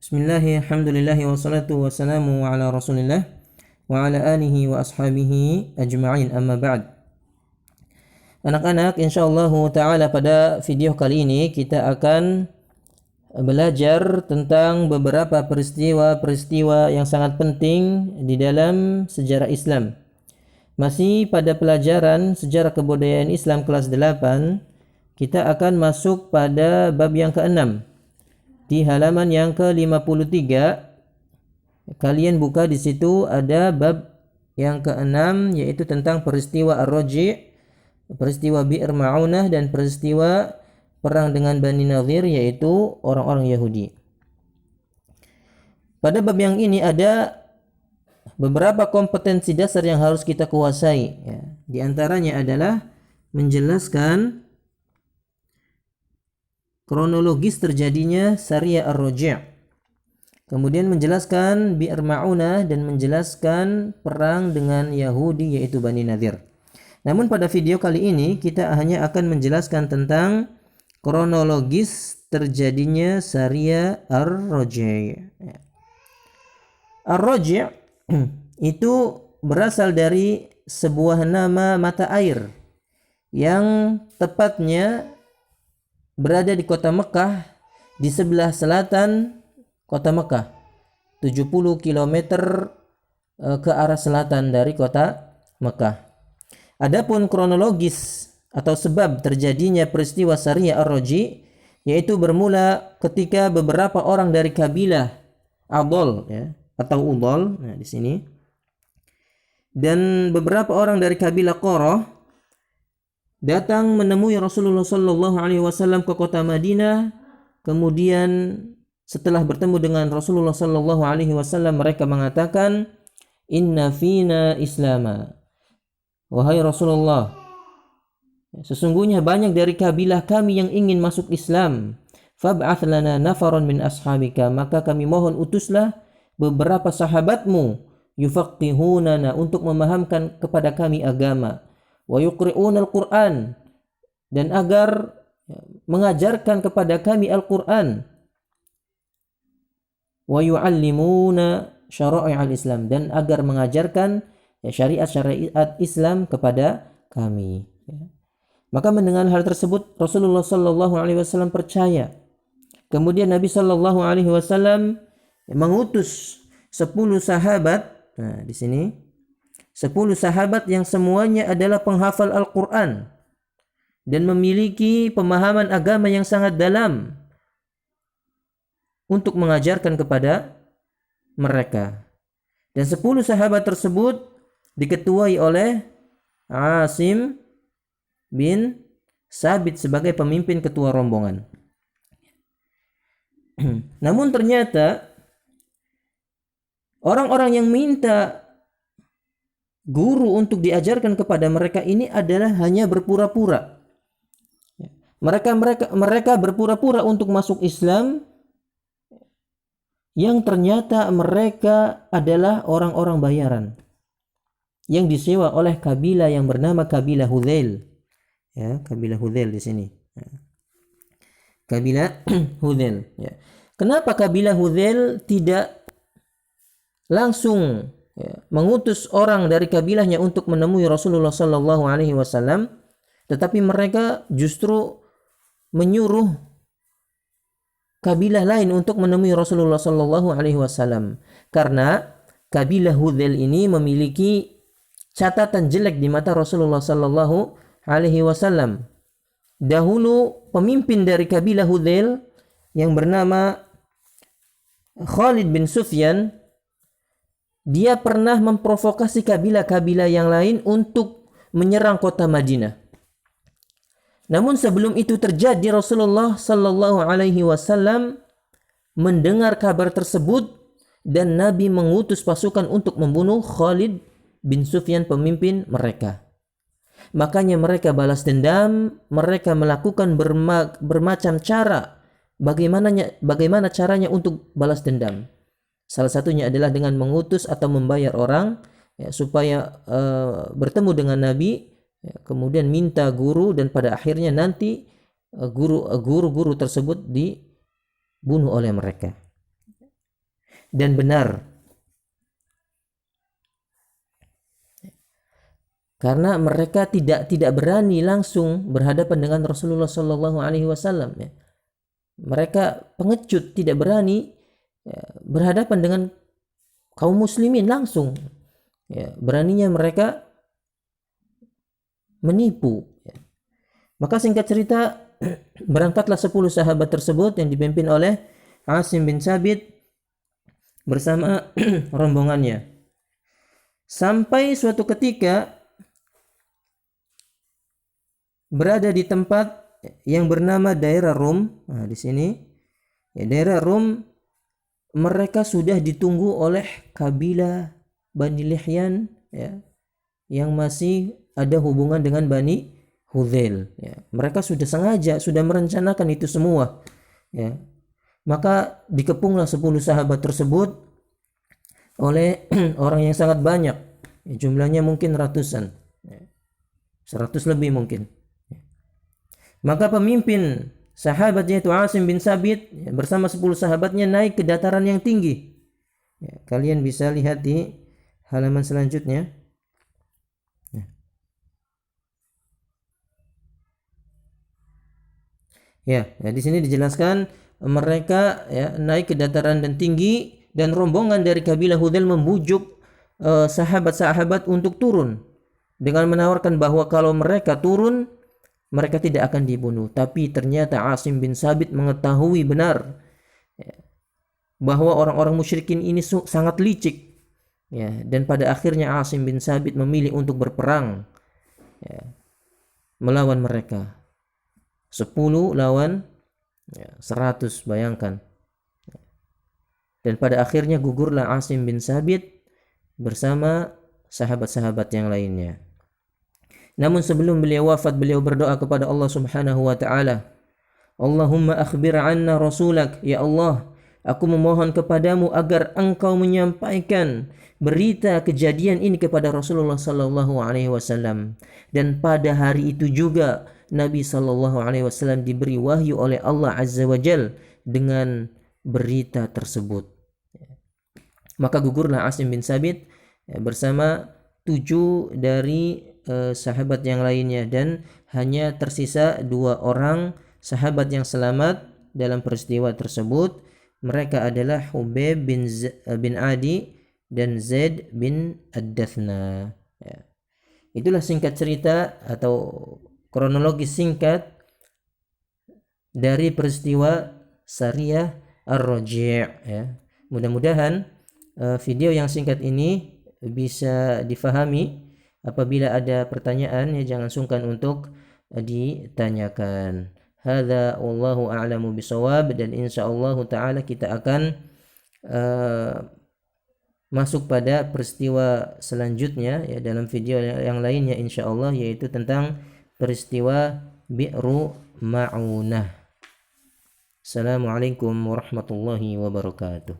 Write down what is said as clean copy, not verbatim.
Bismillahi, alhamdulillahi wassalatu wassalamu ala rasulillah wa ala alihi wa ashabihi ajma'in, amma ba'd. Anak-anak, insyaallah ta'ala pada video kali ini kita akan belajar tentang beberapa peristiwa-peristiwa yang sangat penting di dalam sejarah Islam. Masih pada pelajaran sejarah kebudayaan Islam kelas 8, kita akan masuk pada bab yang ke-6. Di halaman yang ke-53, kalian buka di situ ada bab yang ke-6, yaitu tentang peristiwa Ar-Raji', peristiwa Bi'r Ma'unah, dan peristiwa perang dengan Bani Nadhir, yaitu orang-orang Yahudi. Pada bab yang ini ada beberapa kompetensi dasar yang harus kita kuasai. Ya. Di antaranya adalah menjelaskan kronologis terjadinya Sariyah Ar-Raji', kemudian menjelaskan Bi'r Ma'unah, dan menjelaskan perang dengan Yahudi yaitu Bani Nadhir. Namun pada video kali ini kita hanya akan menjelaskan tentang kronologis terjadinya Sariyah Ar-Raji'. Ar-Raji' itu berasal dari sebuah nama mata air yang tepatnya berada di kota Mekah, di sebelah selatan kota Mekah, 70 km ke arah selatan dari kota Mekah. Adapun kronologis atau sebab terjadinya peristiwa Sariyah Ar-Raji', yaitu bermula ketika beberapa orang dari kabilah Adol, ya, atau Udol, nah di sini, dan beberapa orang dari kabilah Qurah datang menemui Rasulullah Sallallahu Alaihi Wasallam ke kota Madinah. Kemudian setelah bertemu dengan Rasulullah Sallallahu Alaihi Wasallam, mereka mengatakan, Inna fina Islama, wahai Rasulullah, sesungguhnya banyak dari kabilah kami yang ingin masuk Islam. Fab'ath lana nafaran min ashabika, maka kami mohon utuslah beberapa sahabatmu, yufaqihunana, untuk memahamkan kepada kami agama, wa yuqri'una al-Qur'an, dan agar mengajarkan kepada kami Al-Qur'an, wa yu'allimuna syara'i' al-Islam, dan agar mengajarkan syariat-syariat Islam kepada kami. Maka mendengar hal tersebut Rasulullah sallallahu alaihi wasallam percaya. Kemudian Nabi sallallahu alaihi wasallam mengutus 10 sahabat. Nah, di sini 10 sahabat yang semuanya adalah penghafal Al-Quran dan memiliki pemahaman agama yang sangat dalam untuk mengajarkan kepada mereka. Dan 10 sahabat tersebut diketuai oleh Asim bin Sabit sebagai pemimpin ketua rombongan. Namun ternyata orang-orang yang minta guru untuk diajarkan kepada mereka ini adalah hanya berpura-pura. Mereka berpura-pura untuk masuk Islam, yang ternyata mereka adalah orang-orang bayaran yang disewa oleh kabilah yang bernama kabilah Hudzail. Ya, kabilah Hudzail di sini. Kabilah Hudzail. Ya. Kenapa kabilah Hudzail tidak langsung mengutus orang dari kabilahnya untuk menemui Rasulullah Sallallahu Alaihi Wasallam, tetapi mereka justru menyuruh kabilah lain untuk menemui Rasulullah Sallallahu Alaihi Wasallam? Karena kabilah Hudzail ini memiliki catatan jelek di mata Rasulullah Sallallahu Alaihi Wasallam. Dahulu pemimpin dari kabilah Hudzail yang bernama Khalid bin Sufyan, dia pernah memprovokasi kabilah-kabilah yang lain untuk menyerang kota Madinah. Namun sebelum itu terjadi, Rasulullah Sallallahu Alaihi Wasallam mendengar kabar tersebut dan Nabi mengutus pasukan untuk membunuh Khalid bin Sufyan, pemimpin mereka. Makanya mereka balas dendam, mereka melakukan bermacam cara bagaimana caranya untuk balas dendam. Salah satunya adalah dengan mengutus atau membayar orang, ya, supaya bertemu dengan Nabi, ya, kemudian minta guru, dan pada akhirnya nanti guru-guru tersebut dibunuh oleh mereka. dan benar. Karena mereka tidak berani langsung berhadapan dengan Rasulullah Shallallahu Alaihi Wasallam. Mereka pengecut, tidak berani berhadapan dengan kaum muslimin langsung. Beraninya mereka menipu. Maka singkat cerita, berangkatlah 10 sahabat tersebut yang dipimpin oleh Asim bin Sabit bersama rombongannya. Sampai suatu ketika berada di tempat yang bernama daerah Rum. Nah, di sini daerah Rum, mereka sudah ditunggu oleh kabilah Bani Lihyan yang masih ada hubungan dengan Bani Hudzail. Mereka sudah sengaja, sudah merencanakan itu semua. Maka dikepunglah 10 sahabat tersebut oleh orang yang sangat banyak. Jumlahnya mungkin ratusan. 100 lebih mungkin. Maka pemimpin sahabatnya itu Asim bin Sabit bersama 10 sahabatnya naik ke dataran yang tinggi. Kalian bisa lihat di halaman selanjutnya. Di sini dijelaskan mereka naik ke dataran dan tinggi, dan rombongan dari kabilah Hudzail membujuk sahabat-sahabat untuk turun dengan menawarkan bahwa kalau mereka turun mereka tidak akan dibunuh. Tapi ternyata Asim bin Sabit mengetahui benar bahwa orang-orang musyrikin ini sangat licik, dan pada akhirnya Asim bin Sabit memilih untuk berperang melawan mereka. 10 lawan 100, bayangkan. Dan pada akhirnya gugurlah Asim bin Sabit bersama sahabat-sahabat yang lainnya. Namun sebelum beliau wafat, beliau berdoa kepada Allah Subhanahu wa taala, Allahumma akhbir anna rasulak, ya Allah, aku memohon kepadamu agar engkau menyampaikan berita kejadian ini kepada Rasulullah sallallahu alaihi wasallam. Dan pada hari itu juga Nabi sallallahu alaihi wasallam diberi wahyu oleh Allah Azza wa Jal dengan berita tersebut. Maka gugurlah Asim bin Sabit bersama 7 dari sahabat yang lainnya, dan hanya tersisa 2 orang sahabat yang selamat dalam peristiwa tersebut. Mereka adalah Hubayb bin Adi dan Zaid bin Ad-Dathna. Itulah singkat cerita atau kronologi singkat dari peristiwa Sariyah Ar-Raji'. Mudah-mudahan video yang singkat ini bisa difahami. Apabila ada pertanyaan, jangan sungkan untuk ditanyakan. Hadza wallahu a'lamu bisawab, dan insyaallah taala kita akan masuk pada peristiwa selanjutnya dalam video yang lainnya insyaallah, yaitu tentang peristiwa Bi'ru Ma'unah. Assalamualaikum warahmatullahi wabarakatuh.